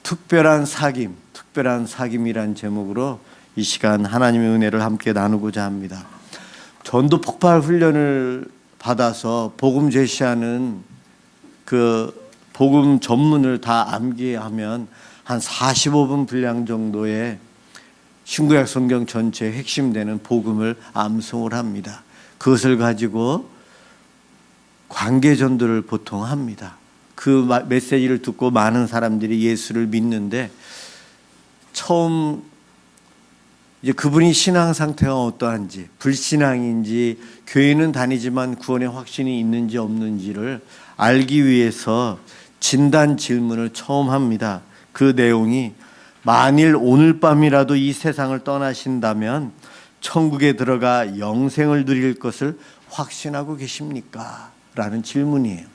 특별한 사귐이란 제목으로 이 시간 하나님의 은혜를 함께 나누고자 합니다. 전도 폭발 훈련을 받아서 복음 제시하는 그 복음 전문을 다 암기하면 한 45분 분량 정도의 신구약 성경 전체의 핵심되는 복음을 암송을 합니다. 그것을 가지고 관계 전도를 보통 합니다. 그 메시지를 듣고 많은 사람들이 예수를 믿는데 처음 이제 그분이 신앙 상태가 어떠한지, 불신앙인지, 교회는 다니지만 구원의 확신이 있는지 없는지를 알기 위해서 진단 질문을 처음 합니다. 그 내용이 만일 오늘 밤이라도 이 세상을 떠나신다면 천국에 들어가 영생을 누릴 것을 확신하고 계십니까? 라는 질문이에요.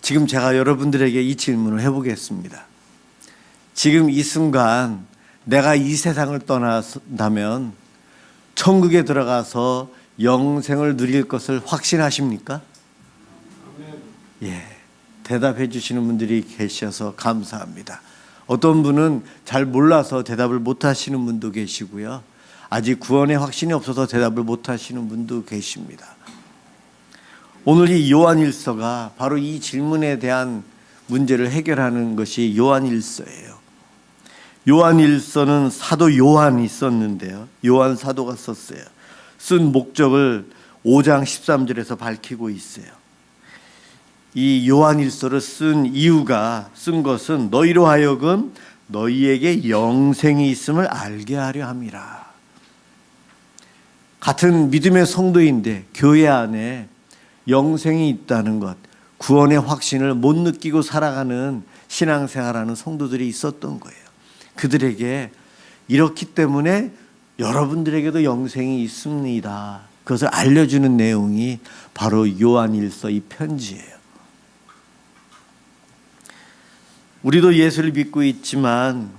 지금 제가 여러분들에게 이 질문을 해보겠습니다. 지금 이 순간 내가 이 세상을 떠난다면 천국에 들어가서 영생을 누릴 것을 확신하십니까? 예, 대답해 주시는 분들이 계셔서 감사합니다. 어떤 분은 잘 몰라서 대답을 못 하시는 분도 계시고요. 아직 구원의 확신이 없어서 대답을 못 하시는 분도 계십니다. 오늘 이 요한일서가 바로 이 질문에 대한 문제를 해결하는 것이 요한일서예요. 요한일서는 사도 요한이 썼는데요. 요한 사도가 썼어요. 쓴 목적을 5장 13절에서 밝히고 있어요. 이 요한일서를 쓴 것은 너희로 하여금 너희에게 영생이 있음을 알게 하려 함이라. 같은 믿음의 성도인데 교회 안에 영생이 있다는 것, 구원의 확신을 못 느끼고 살아가는 신앙생활하는 성도들이 있었던 거예요. 그들에게 이렇기 때문에 여러분들에게도 영생이 있습니다. 그것을 알려주는 내용이 바로 요한일서 이 편지예요. 우리도 예수를 믿고 있지만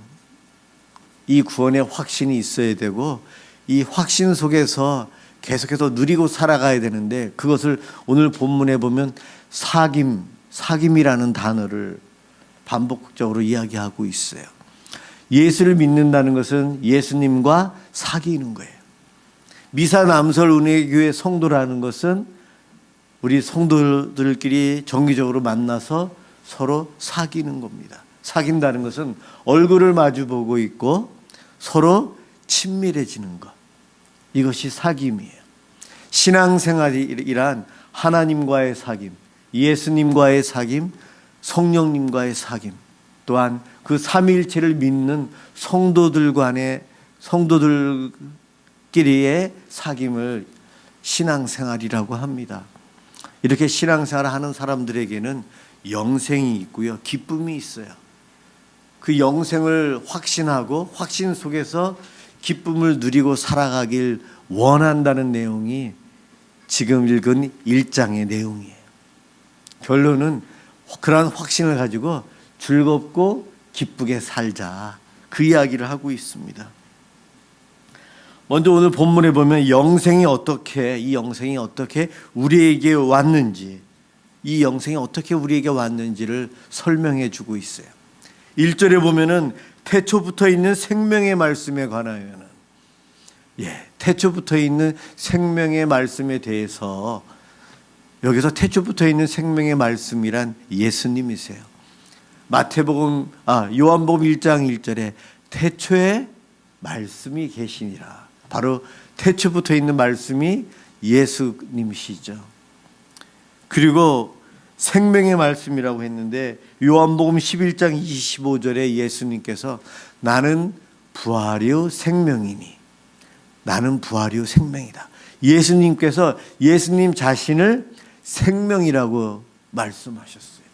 이 구원의 확신이 있어야 되고 이 확신 속에서 계속해서 누리고 살아가야 되는데 그것을 오늘 본문에 보면 사귐이라는 단어를 반복적으로 이야기하고 있어요. 예수를 믿는다는 것은 예수님과 사귀는 거예요. 미사 남설 은혜교회 성도라는 것은 우리 성도들끼리 정기적으로 만나서 서로 사귀는 겁니다. 사귄다는 것은 얼굴을 마주보고 있고 서로 친밀해지는 것. 이것이 사귐이에요. 신앙생활이란 하나님과의 사귐, 예수님과의 사귐, 성령님과의 사귐, 또한 그 삼위일체를 믿는 성도들끼리의 사귐을 신앙생활이라고 합니다. 이렇게 신앙생활을 하는 사람들에게는 영생이 있고요, 기쁨이 있어요. 그 영생을 확신하고 확신 속에서 기쁨을 누리고 살아가길 원한다는 내용이 지금 읽은 1장의 내용이에요. 결론은 그러한 확신을 가지고 즐겁고 기쁘게 살자, 그 이야기를 하고 있습니다. 먼저 오늘 본문에 보면 이 영생이 어떻게 우리에게 왔는지, 이 영생이 어떻게 우리에게 왔는지를 설명해 주고 있어요. 1절에 보면은 태초부터 있는 생명의 말씀에 관하여는, 태초부터 있는 생명의 말씀에 대해서, 여기서 태초부터 있는 생명의 말씀이란 예수님이세요. 요한복음 1장 1절에 태초에 말씀이 계시니라. 바로 태초부터 있는 말씀이 예수님이시죠. 그리고 생명의 말씀이라고 했는데 요한복음 11장 25절에 예수님께서 나는 부활이요 생명이니, 나는 부활이요 생명이다. 예수님께서 예수님 자신을 생명이라고 말씀하셨어요.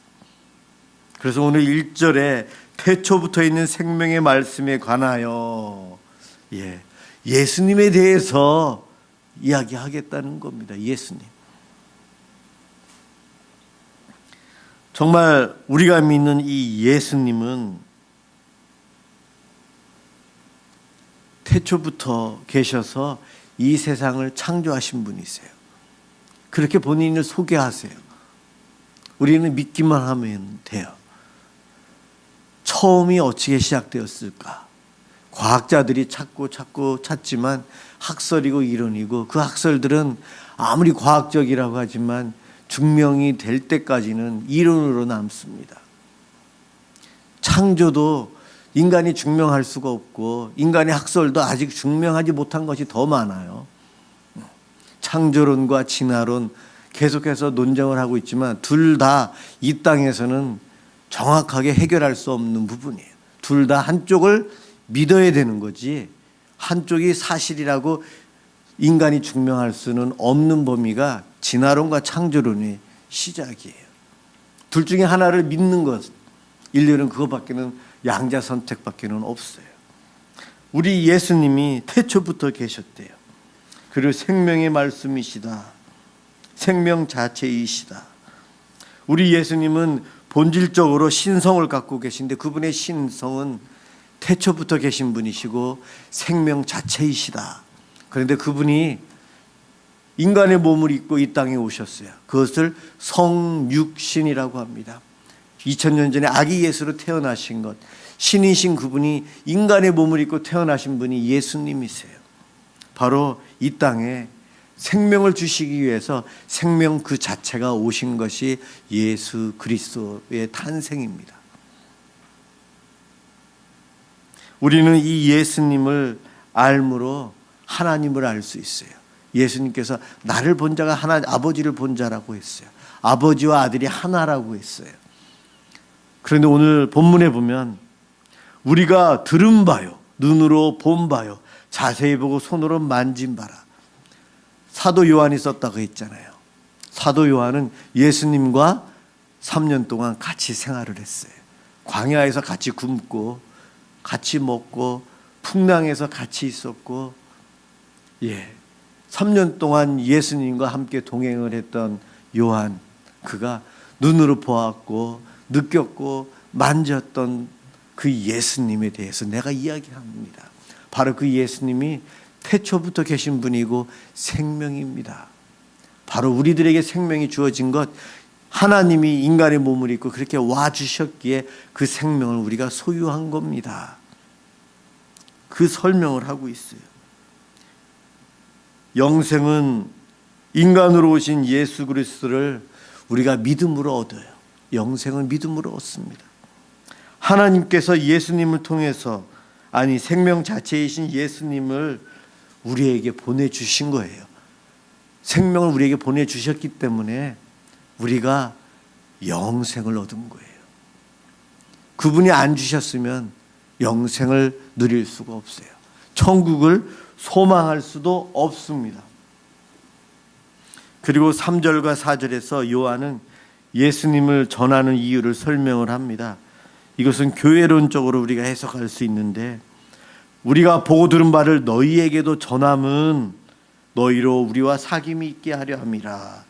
그래서 오늘 1절에 태초부터 있는 생명의 말씀에 관하여 예수님에 대해서 이야기하겠다는 겁니다. 예수님. 정말 우리가 믿는 이 예수님은 태초부터 계셔서 이 세상을 창조하신 분이세요. 그렇게 본인을 소개하세요. 우리는 믿기만 하면 돼요. 처음이 어떻게 시작되었을까? 과학자들이 찾고 찾지만 학설이고 이론이고, 그 학설들은 아무리 과학적이라고 하지만 증명이 될 때까지는 이론으로 남습니다. 창조도 인간이 증명할 수가 없고, 인간의 학설도 아직 증명하지 못한 것이 더 많아요. 창조론과 진화론 계속해서 논쟁을 하고 있지만 둘 다 이 땅에서는 정확하게 해결할 수 없는 부분이에요. 둘 다 한쪽을 믿어야 되는 거지, 한쪽이 사실이라고 인간이 증명할 수는 없는 범위가 진화론과 창조론의 시작이에요. 둘 중에 하나를 믿는 것, 인류는 그것밖에는, 양자 선택밖에는 없어요. 우리 예수님이 태초부터 계셨대요. 그리고 생명의 말씀이시다. 생명 자체이시다. 우리 예수님은 본질적으로 신성을 갖고 계신데, 그분의 신성은 태초부터 계신 분이시고 생명 자체이시다. 그런데 그분이 인간의 몸을 입고 이 땅에 오셨어요. 그것을 성육신이라고 합니다. 2000년 전에 아기 예수로 태어나신 것, 신이신 그분이 인간의 몸을 입고 태어나신 분이 예수님이세요. 바로 이 땅에 생명을 주시기 위해서 생명 그 자체가 오신 것이 예수 그리스도의 탄생입니다. 우리는 이 예수님을 알므로 하나님을 알 수 있어요. 예수님께서 나를 본 자가 하나, 아버지를 본 자라고 했어요. 아버지와 아들이 하나라고 했어요. 그런데 오늘 본문에 보면 우리가 들은 바요, 눈으로 본 바요, 자세히 보고 손으로 만진 바라. 사도 요한이 썼다고 했잖아요. 사도 요한은 예수님과 3년 동안 같이 생활을 했어요. 광야에서 같이 굶고 같이 먹고 풍랑에서 같이 있었고, 3년 동안 예수님과 함께 동행을 했던 요한, 그가 눈으로 보았고 느꼈고 만졌던 그 예수님에 대해서 내가 이야기합니다. 바로 그 예수님이 태초부터 계신 분이고 생명입니다. 바로 우리들에게 생명이 주어진 것, 하나님이 인간의 몸을 입고 그렇게 와주셨기에 그 생명을 우리가 소유한 겁니다. 그 설명을 하고 있어요. 영생은 인간으로 오신 예수 그리스도를 우리가 믿음으로 얻어요. 영생은 믿음으로 얻습니다. 하나님께서 예수님을 통해서, 아니 생명 자체이신 예수님을 우리에게 보내주신 거예요. 생명을 우리에게 보내주셨기 때문에 우리가 영생을 얻은 거예요. 그분이 안 주셨으면 영생을 누릴 수가 없어요. 천국을 소망할 수도 없습니다. 그리고 3절과 4절에서 요한은 예수님을 전하는 이유를 설명을 합니다. 이것은 교회론적으로 우리가 해석할 수 있는데, 우리가 보고 들은 바를 너희에게도 전함은 너희로 우리와 사귐이 있게 하려 함이라.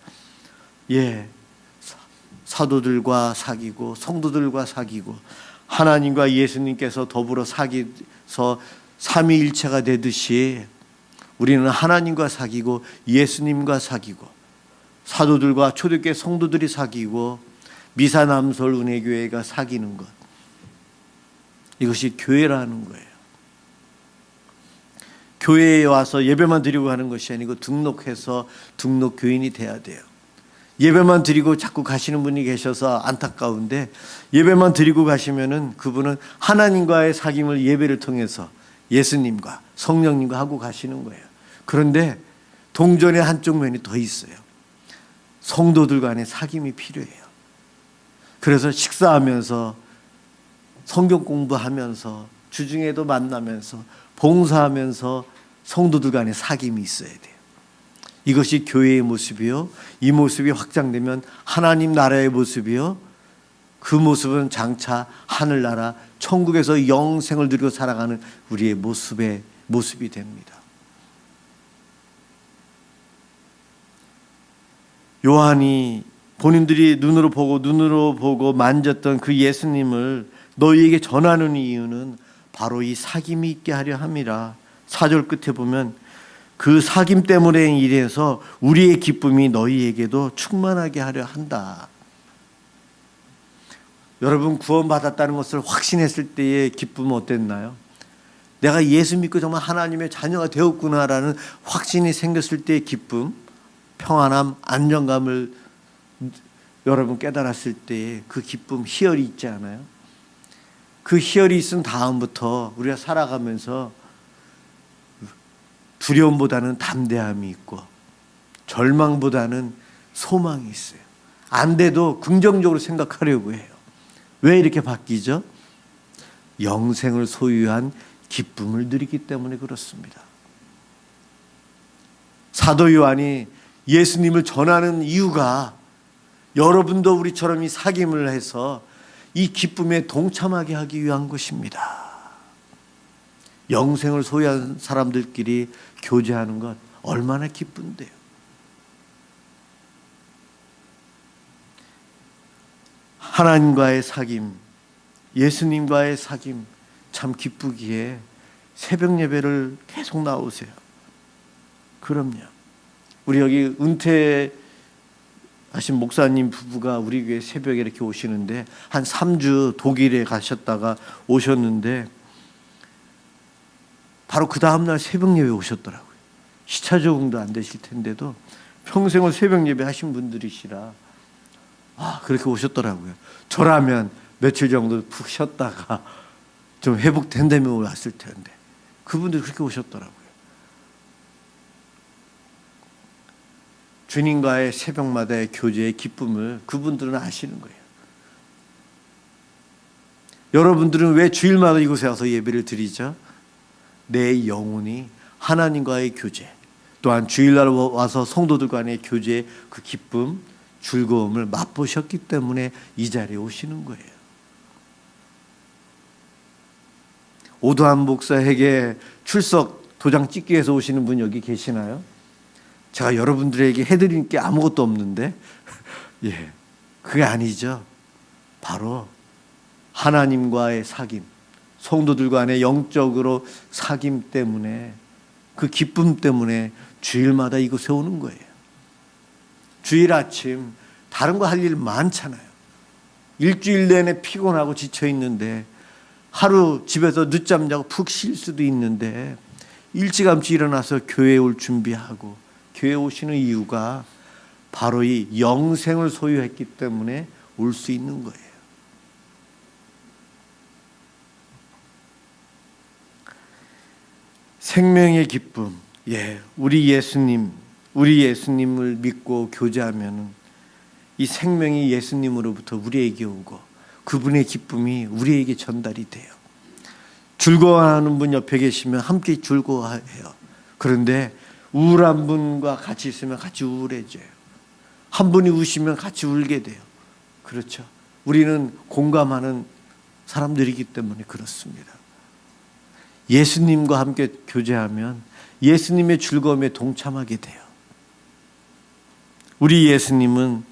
사도들과 사귀고 성도들과 사귀고 하나님과 예수님께서 더불어 사귀서 삼위일체가 되듯이 우리는 하나님과 사귀고 예수님과 사귀고 사도들과 초대교회 성도들이 사귀고 미사남솔 은혜교회가 사귀는 것, 이것이 교회라는 거예요. 교회에 와서 예배만 드리고 하는 것이 아니고 등록해서 등록 교인이 돼야 돼요. 예배만 드리고 자꾸 가시는 분이 계셔서 안타까운데, 예배만 드리고 가시면은 그분은 하나님과의 사귐을 예배를 통해서 예수님과 성령님과 하고 가시는 거예요. 그런데 동전의 한쪽 면이 더 있어요. 성도들 간의 사귐이 필요해요. 그래서 식사하면서 성경 공부하면서 주중에도 만나면서 봉사하면서 성도들 간의 사귐이 있어야 돼요. 이것이 교회의 모습이요, 이 모습이 확장되면 하나님 나라의 모습이요, 그 모습은 장차 하늘나라 천국에서 영생을 누리고 살아가는 우리의 모습이 됩니다. 요한이 본인들이 눈으로 보고 만졌던 그 예수님을 너희에게 전하는 이유는 바로 이 사귐이 있게 하려 함이라. 4절 끝에 보면 그 사귐 때문에 이래서 우리의 기쁨이 너희에게도 충만하게 하려 한다. 여러분 구원받았다는 것을 확신했을 때의 기쁨은 어땠나요? 내가 예수 믿고 정말 하나님의 자녀가 되었구나라는 확신이 생겼을 때의 기쁨, 평안함, 안정감을 여러분 깨달았을 때의 그 기쁨, 희열이 있지 않아요? 그 희열이 있은 다음부터 우리가 살아가면서 두려움보다는 담대함이 있고 절망보다는 소망이 있어요. 안 돼도 긍정적으로 생각하려고 해요. 왜 이렇게 바뀌죠? 영생을 소유한 기쁨을 누리기 때문에 그렇습니다. 사도 요한이 예수님을 전하는 이유가 여러분도 우리처럼 이 사귐을 해서 이 기쁨에 동참하게 하기 위한 것입니다. 영생을 소유한 사람들끼리 교제하는 것 얼마나 기쁜데요. 하나님과의 사귐, 예수님과의 사귐 참 기쁘기에 새벽 예배를 계속 나오세요. 그럼요. 우리 여기 은퇴하신 목사님 부부가 우리 교회 새벽에 이렇게 오시는데 한 3주 독일에 가셨다가 오셨는데 바로 그 다음날 새벽 예배 오셨더라고요. 시차 적응도 안 되실 텐데도 평생을 새벽 예배 하신 분들이시라 그렇게 오셨더라고요. 저라면 며칠 정도 푹 쉬었다가 좀 회복된다면 왔을 텐데 그분들 그렇게 오셨더라고요. 주님과의 새벽마다의 교제의 기쁨을 그분들은 아시는 거예요. 여러분들은 왜 주일마다 이곳에 와서 예배를 드리죠? 내 영혼이 하나님과의 교제, 또한 주일날 와서 성도들 간의 교제의 그 기쁨, 즐거움을 맛보셨기 때문에 이 자리에 오시는 거예요. 오도한 목사에게 출석 도장 찍기 위해서 오시는 분 여기 계시나요? 제가 여러분들에게 해드릴 게 아무것도 없는데 그게 아니죠. 바로 하나님과의 사귐, 성도들 간의 영적으로 사귐 때문에, 그 기쁨 때문에 주일마다 이곳에 오는 거예요. 주일 아침 다른 거 할 일 많잖아요. 일주일 내내 피곤하고 지쳐 있는데 하루 집에서 늦잠 자고 푹 쉴 수도 있는데 일찌감치 일어나서 교회에 올 준비하고 교회에 오시는 이유가 바로 이 영생을 소유했기 때문에 올 수 있는 거예요. 생명의 기쁨, 우리 예수님을 믿고 교제하면 이 생명이 예수님으로부터 우리에게 오고 그분의 기쁨이 우리에게 전달이 돼요. 즐거워하는 분 옆에 계시면 함께 즐거워해요. 그런데 우울한 분과 같이 있으면 같이 우울해져요. 한 분이 우시면 같이 울게 돼요. 그렇죠. 우리는 공감하는 사람들이기 때문에 그렇습니다. 예수님과 함께 교제하면 예수님의 즐거움에 동참하게 돼요. 우리 예수님은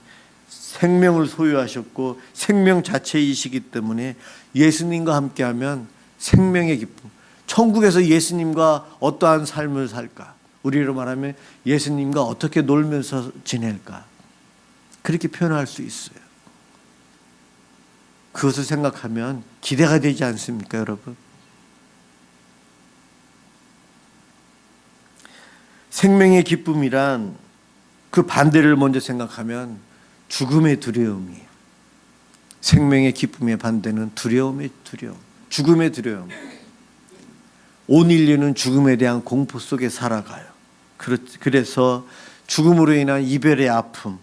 생명을 소유하셨고 생명 자체이시기 때문에 예수님과 함께하면 생명의 기쁨, 천국에서 예수님과 어떠한 삶을 살까, 우리로 말하면 예수님과 어떻게 놀면서 지낼까, 그렇게 표현할 수 있어요. 그것을 생각하면 기대가 되지 않습니까, 여러분? 생명의 기쁨이란 그 반대를 먼저 생각하면 죽음의 두려움이에요. 생명의 기쁨의 반대는 두려움의 두려움, 죽음의 두려움. 온 인류는 죽음에 대한 공포 속에 살아가요. 그래서 죽음으로 인한 이별의 아픔,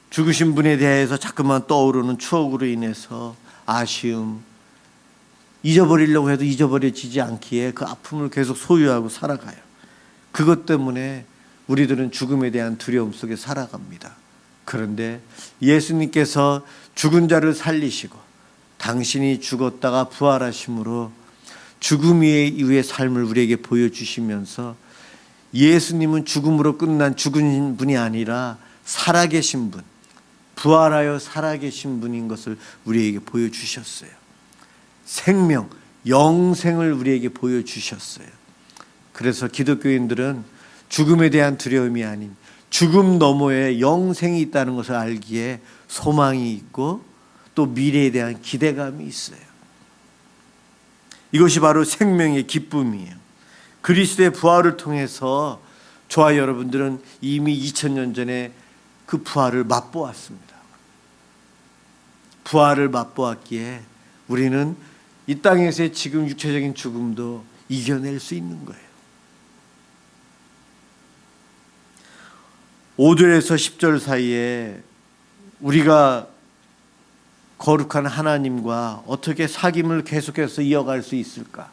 죽으신 분에 대해서 자꾸만 떠오르는 추억으로 인해서 아쉬움, 잊어버리려고 해도 잊어버려지지 않기에 그 아픔을 계속 소유하고 살아가요. 그것 때문에 우리들은 죽음에 대한 두려움 속에 살아갑니다. 그런데 예수님께서 죽은 자를 살리시고 당신이 죽었다가 부활하심으로 죽음 이후의 삶을 우리에게 보여주시면서 예수님은 죽음으로 끝난 죽은 분이 아니라 살아계신 분, 부활하여 살아계신 분인 것을 우리에게 보여주셨어요. 생명, 영생을 우리에게 보여주셨어요. 그래서 기독교인들은 죽음에 대한 두려움이 아닌 죽음 너머에 영생이 있다는 것을 알기에 소망이 있고 또 미래에 대한 기대감이 있어요. 이것이 바로 생명의 기쁨이에요. 그리스도의 부활을 통해서 저와 여러분들은 이미 2000년 전에 그 부활을 맛보았습니다. 부활을 맛보았기에 우리는 이 땅에서의 지금 육체적인 죽음도 이겨낼 수 있는 거예요. 5절에서 10절 사이에 우리가 거룩한 하나님과 어떻게 사귐을 계속해서 이어갈 수 있을까?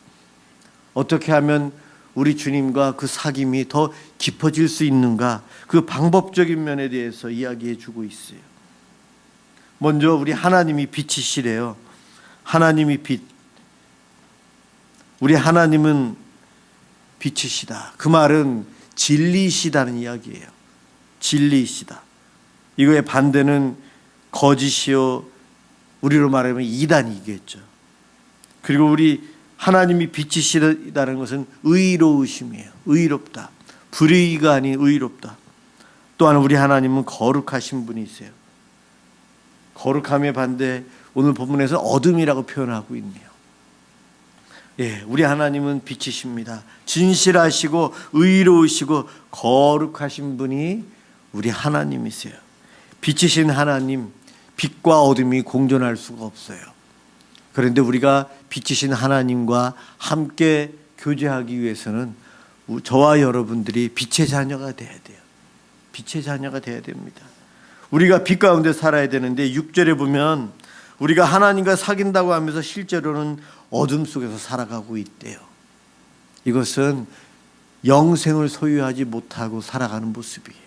어떻게 하면 우리 주님과 그 사귐이 더 깊어질 수 있는가? 그 방법적인 면에 대해서 이야기해 주고 있어요. 먼저 우리 하나님이 빛이시래요. 하나님이 빛. 우리 하나님은 빛이시다. 그 말은 진리시다는 이야기예요. 진리이시다. 이거의 반대는 거짓이요, 우리로 말하면 이단이겠죠. 그리고 우리 하나님이 빛이시다는 것은 의로우심이에요. 의롭다. 불의가 아닌 의롭다. 또한 우리 하나님은 거룩하신 분이세요. 거룩함의 반대, 오늘 본문에서 어둠이라고 표현하고 있네요. 예, 우리 하나님은 빛이십니다. 진실하시고 의로우시고 거룩하신 분이 우리 하나님이세요. 빛이신 하나님, 빛과 어둠이 공존할 수가 없어요. 그런데 우리가 빛이신 하나님과 함께 교제하기 위해서는 저와 여러분들이 빛의 자녀가 돼야 돼요. 빛의 자녀가 돼야 됩니다. 우리가 빛 가운데 살아야 되는데 6절에 보면 우리가 하나님과 사귄다고 하면서 실제로는 어둠 속에서 살아가고 있대요. 이것은 영생을 소유하지 못하고 살아가는 모습이에요.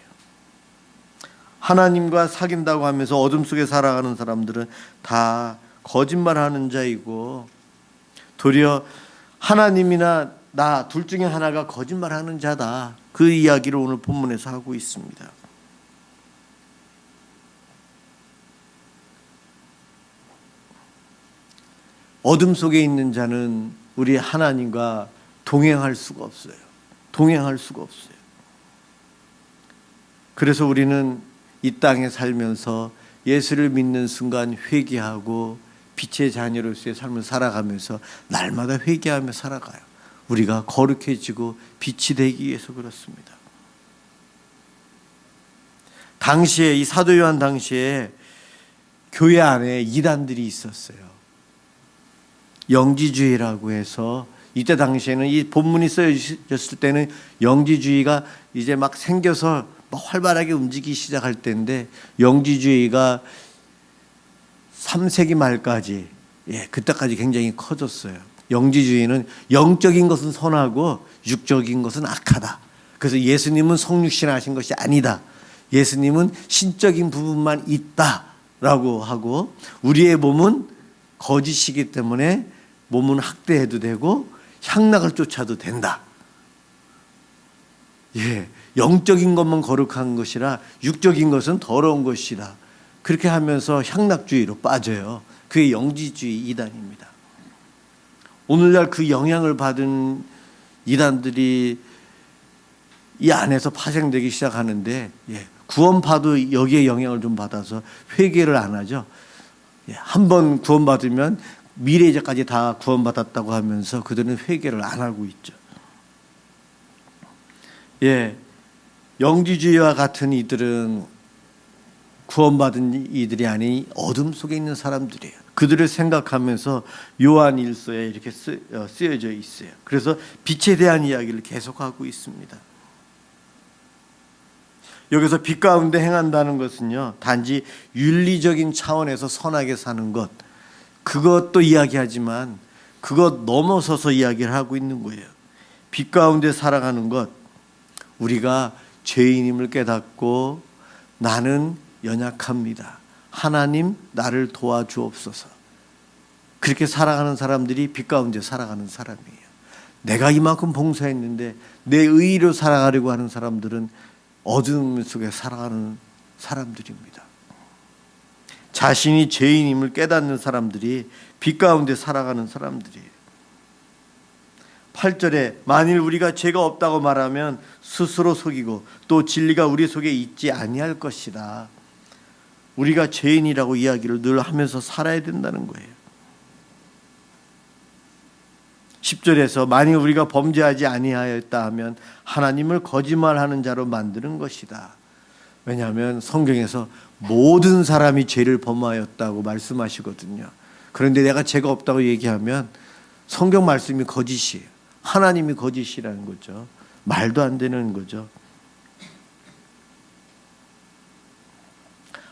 하나님과 사귄다고 하면서 어둠 속에 살아가는 사람들은 다 거짓말하는 자이고 도리어 하나님이나 나 둘 중에 하나가 거짓말하는 자다. 그 이야기를 오늘 본문에서 하고 있습니다. 어둠 속에 있는 자는 우리 하나님과 동행할 수가 없어요. 동행할 수가 없어요. 그래서 우리는 이 땅에 살면서 예수를 믿는 순간 회개하고 빛의 자녀로서의 삶을 살아가면서 날마다 회개하며 살아가요. 우리가 거룩해지고 빛이 되기 위해서 그렇습니다. 당시에 이 사도 요한 당시에 교회 안에 이단들이 있었어요. 영지주의라고 해서 이때 당시에는 이 본문이 쓰여졌을 때는 영지주의가 이제 막 생겨서 막 활발하게 움직이기 시작할 때인데 영지주의가 3세기 말까지 그때까지 굉장히 커졌어요. 영지주의는 영적인 것은 선하고 육적인 것은 악하다. 그래서 예수님은 성육신하신 것이 아니다. 예수님은 신적인 부분만 있다라고 하고 우리의 몸은 거짓이기 때문에 몸은 학대해도 되고 향락을 쫓아도 된다. 영적인 것만 거룩한 것이라 육적인 것은 더러운 것이다. 그렇게 하면서 향락주의로 빠져요. 그게 영지주의 이단입니다. 오늘날 그 영향을 받은 이단들이 이 안에서 파생되기 시작하는데 구원파도 여기에 영향을 좀 받아서 회개를 안 하죠. 한 번 구원받으면 미래에까지 다 구원받았다고 하면서 그들은 회개를 안 하고 있죠. 영지주의와 같은 이들은 구원받은 이들이 아닌 어둠 속에 있는 사람들이에요. 그들을 생각하면서 요한 일서에 이렇게 쓰여져 있어요. 그래서 빛에 대한 이야기를 계속하고 있습니다. 여기서 빛 가운데 행한다는 것은요, 단지 윤리적인 차원에서 선하게 사는 것, 그것도 이야기하지만 그것 넘어서서 이야기를 하고 있는 거예요. 빛 가운데 살아가는 것, 우리가 죄인임을 깨닫고 나는 연약합니다. 하나님 나를 도와주옵소서. 그렇게 살아가는 사람들이 빛 가운데 살아가는 사람이에요. 내가 이만큼 봉사했는데 내 의의로 살아가려고 하는 사람들은 어둠 속에 살아가는 사람들입니다. 자신이 죄인임을 깨닫는 사람들이 빛 가운데 살아가는 사람들이에요. 8절에 만일 우리가 죄가 없다고 말하면 스스로 속이고 또 진리가 우리 속에 있지 아니할 것이다. 우리가 죄인이라고 이야기를 늘 하면서 살아야 된다는 거예요. 10절에서 만일 우리가 범죄하지 아니하였다 하면 하나님을 거짓말하는 자로 만드는 것이다. 왜냐하면 성경에서 모든 사람이 죄를 범하였다고 말씀하시거든요. 그런데 내가 죄가 없다고 얘기하면 성경 말씀이 거짓이에요. 하나님이 거짓이라는 거죠. 말도 안 되는 거죠.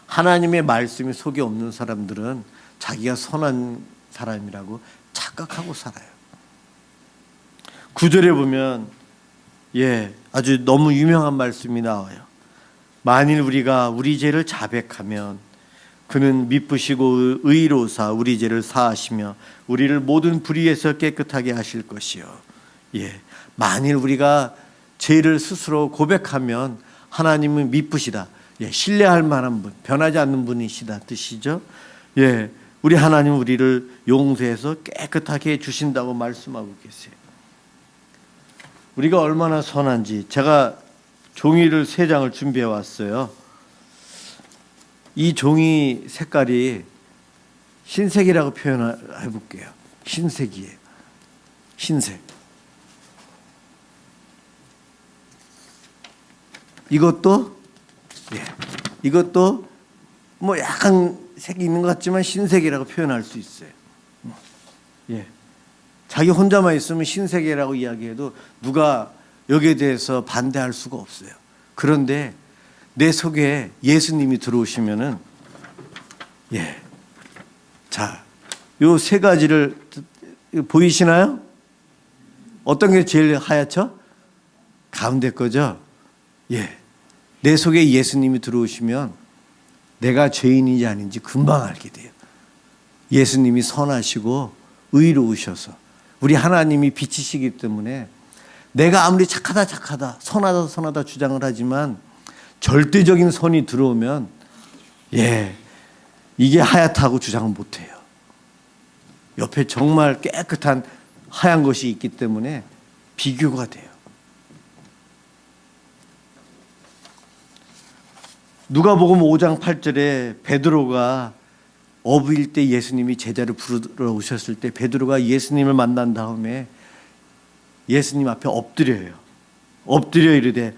하나님의 말씀이 속에 없는 사람들은 자기가 선한 사람이라고 착각하고 살아요. 9절에 보면 아주 너무 유명한 말씀이 나와요. 만일 우리가 우리 죄를 자백하면 그는 미쁘시고 의로우사 우리 죄를 사하시며 우리를 모든 불의에서 깨끗하게 하실 것이요. 만일 우리가 죄를 스스로 고백하면 하나님은 미쁘시다. 신뢰할 만한 분, 변하지 않는 분이시다 뜻이죠. 우리 하나님 우리를 용서해서 깨끗하게 해주신다고 말씀하고 계세요. 우리가 얼마나 선한지 제가 종이를 3장을 준비해 왔어요. 이 종이 색깔이 흰색이라고 표현해 볼게요. 흰색이에요. 흰색. 이것도 뭐 약간 색이 있는 것 같지만 흰색이라고 표현할 수 있어요. 자기 혼자만 있으면 흰색이라고 이야기해도 누가 여기에 대해서 반대할 수가 없어요. 그런데 내 속에 예수님이 들어오시면은 자, 요 3가지를 보이시나요? 어떤 게 제일 하얗죠? 가운데 거죠? 내 속에 예수님이 들어오시면 내가 죄인인지 아닌지 금방 알게 돼요. 예수님이 선하시고 의로우셔서 우리 하나님이 빛이시기 때문에 내가 아무리 착하다 선하다 주장을 하지만 절대적인 선이 들어오면 이게 하얗다고 주장을 못해요. 옆에 정말 깨끗한 하얀 것이 있기 때문에 비교가 돼요. 누가복음 5장 8절에 베드로가 어부일 때 예수님이 제자를 부르러 오셨을 때 베드로가 예수님을 만난 다음에 예수님 앞에 엎드려 이르되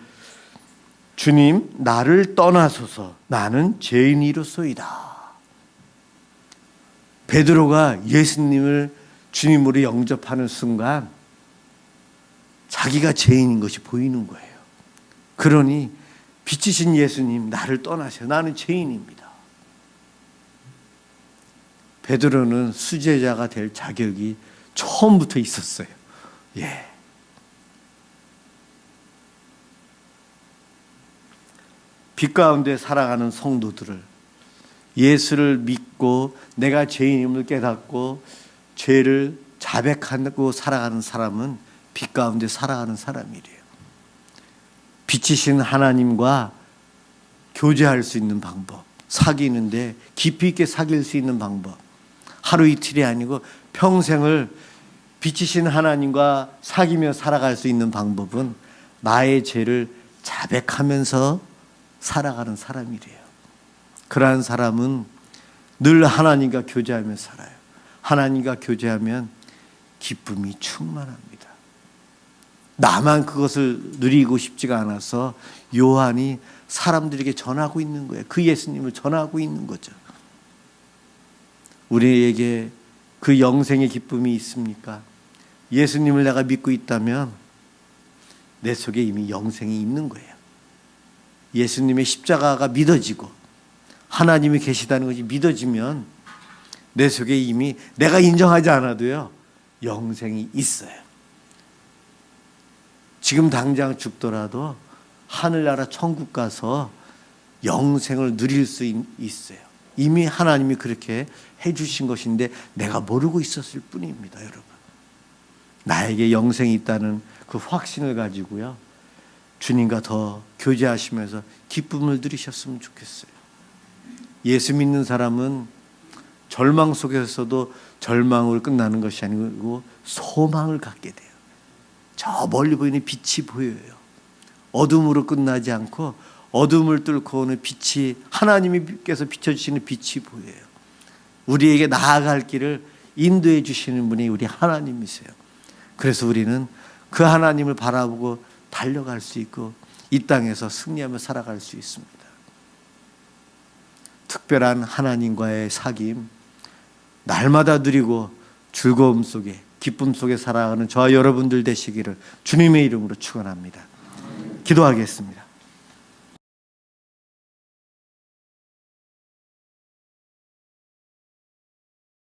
주님 나를 떠나소서 나는 죄인이로소이다. 베드로가 예수님을 주님으로 영접하는 순간 자기가 죄인인 것이 보이는 거예요. 그러니 빛이신 예수님 나를 떠나세요. 나는 죄인입니다. 베드로는 수제자가 될 자격이 처음부터 있었어요. 빛 가운데 살아가는 성도들을 예수를 믿고 내가 죄인임을 깨닫고 죄를 자백하고 살아가는 사람은 빛 가운데 살아가는 사람이래요. 빛이신 하나님과 교제할 수 있는 방법, 사귀는데 깊이 있게 사귈 수 있는 방법, 하루 이틀이 아니고 평생을 빛이신 하나님과 사귀며 살아갈 수 있는 방법은 나의 죄를 자백하면서 살아가는 사람이래요. 그러한 사람은 늘 하나님과 교제하며 살아요. 하나님과 교제하면 기쁨이 충만합니다. 나만 그것을 누리고 싶지가 않아서 요한이 사람들에게 전하고 있는 거예요. 그 예수님을 전하고 있는 거죠. 우리에게 그 영생의 기쁨이 있습니까? 예수님을 내가 믿고 있다면 내 속에 이미 영생이 있는 거예요. 예수님의 십자가가 믿어지고 하나님이 계시다는 것이 믿어지면 내 속에 이미 내가 인정하지 않아도요 영생이 있어요. 지금 당장 죽더라도 하늘나라 천국 가서 영생을 누릴 수 있어요. 이미 하나님이 그렇게 해주신 것인데 내가 모르고 있었을 뿐입니다. 여러분, 나에게 영생이 있다는 그 확신을 가지고요 주님과 더 교제하시면서 기쁨을 누리셨으면 좋겠어요. 예수 믿는 사람은 절망 속에서도 절망을 끝나는 것이 아니고 소망을 갖게 돼요. 저 멀리 보이는 빛이 보여요. 어둠으로 끝나지 않고 어둠을 뚫고 오는 빛이, 하나님께서 비춰주시는 빛이 보여요. 우리에게 나아갈 길을 인도해 주시는 분이 우리 하나님이세요. 그래서 우리는 그 하나님을 바라보고 달려갈 수 있고 이 땅에서 승리하며 살아갈 수 있습니다. 특별한 하나님과의 사귐, 날마다 누리고 즐거움 속에, 기쁨 속에 살아가는 저와 여러분들 되시기를 주님의 이름으로 축원합니다. 기도하겠습니다.